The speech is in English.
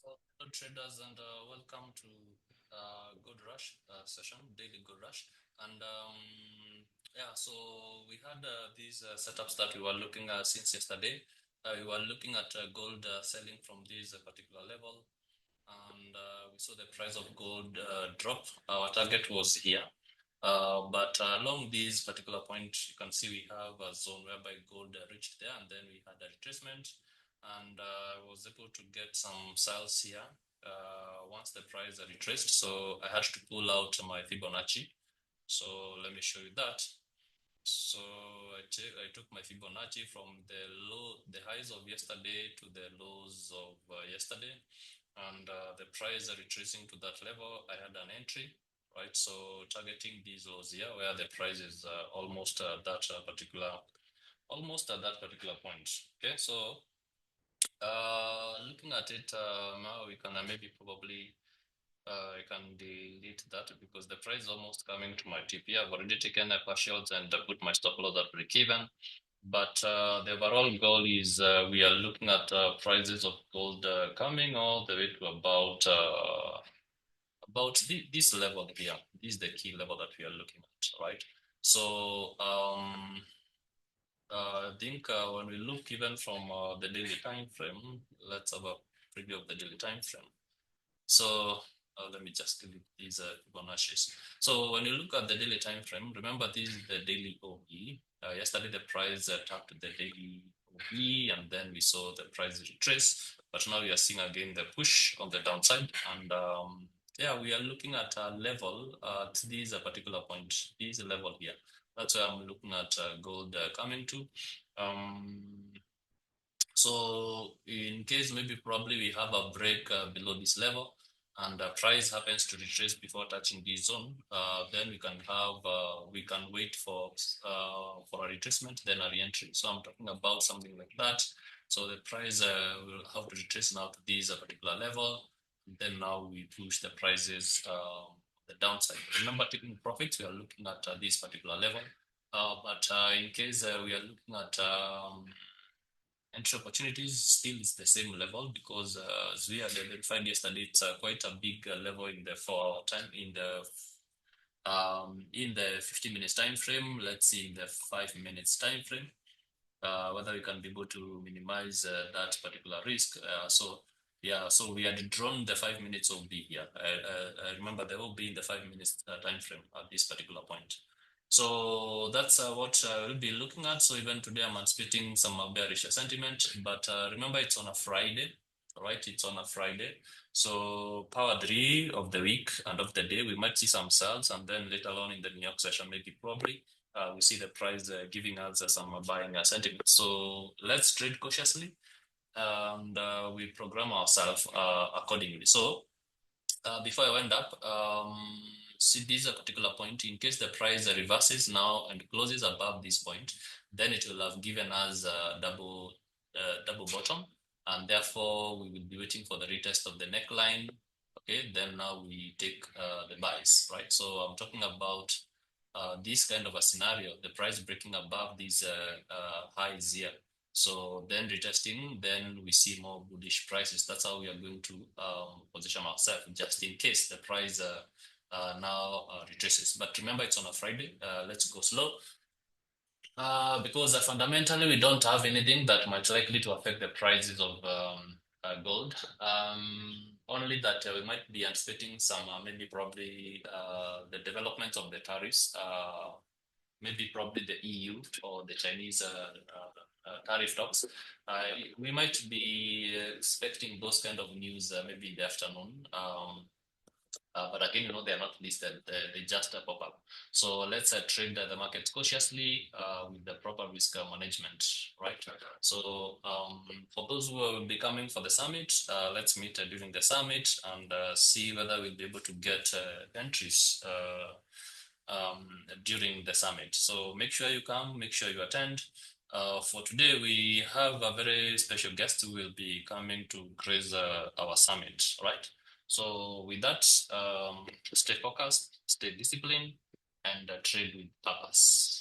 Hello traders and welcome to Good Rush session, daily Good Rush. And yeah, so we had these setups that we were looking at since yesterday. We were looking at gold selling from this particular level, and we saw the price of gold drop. Our target was here. But along this particular point, you can see we have a zone whereby gold reached there, and then we had a retracement, and I was able to get some sales here once the price retraced. So I had to pull out my Fibonacci. So let me show you that. So I took my Fibonacci from the highs of yesterday to the lows of yesterday, and the price retracing to that level. I had an entry, right? So targeting these lows here, where the price is almost at that particular point. Okay, so looking at it now, we can maybe probably I can delete that because the price is almost coming to my TP. I've already taken a partials and put my stop loss at break even. But the overall goal is we are looking at prices of gold coming all the way to about this level here. This is the key level that we are looking at, right? So I think when we look even from the daily time frame, let's have a preview of the daily time frame. So let me just delete these Fibonacci's. So when you look at the daily time frame, remember this is the daily OE. Yesterday the price tapped the daily OE, and then we saw the price retrace. But now we are seeing again the push on the downside, and yeah, we are looking at a level at this particular point, this level here. That's where I'm looking at gold coming to. Um, so in case maybe probably we have a break below this level and the price happens to retrace before touching this zone, then we can wait for a retracement, then a re-entry. So I'm talking about something like that. So the price will have to retrace now to this particular level. Then now we push the prices the downside. Remember, taking profits, we are looking at this particular level. But in case we are looking at entry opportunities, still is the same level because as we had identified yesterday, it's quite a big level in the 4 hour time in the 50 minutes time frame. Let's see in the 5 minutes time frame whether we can be able to minimize that particular risk. So yeah, so we had drawn the 5 minutes OB here. I remember the OB in the 5 minutes time frame at this particular point. So that's what we'll be looking at. So even today I'm anticipating some bearish sentiment, but remember it's on a Friday, right? It's on a Friday. So power 3 of the week and of the day, we might see some sales, and then later on in the New York session, maybe probably we see the price giving us some buying sentiment. So let's trade cautiously and we program ourselves accordingly. So before I wind up, see this particular point, in case the price reverses now and closes above this point, then it will have given us a double bottom, and therefore we will be waiting for the retest of the neckline. Okay, then now we take the buys, right? So I'm talking about this kind of a scenario, the price breaking above these highs here. So then retesting, then we see more bullish prices. That's how we are going to position ourselves, just in case the price now retraces. But remember, it's on a Friday. Let's go slow. Because fundamentally we don't have anything that might likely to affect the prices of gold. Only that we might be anticipating some maybe probably the development of the tariffs, maybe probably the EU or the Chinese tariff talks. We might be expecting those kind of news maybe in the afternoon. But again, they're not listed, they just pop up. So let's trade the market cautiously with the proper risk management, right? So for those who will be coming for the summit, let's meet during the summit and see whether we'll be able to get entries during the summit. So make sure you come, make sure you attend. For today, we have a very special guest who will be coming to grace our summit, right? So with that, stay focused, stay disciplined, and trade with purpose.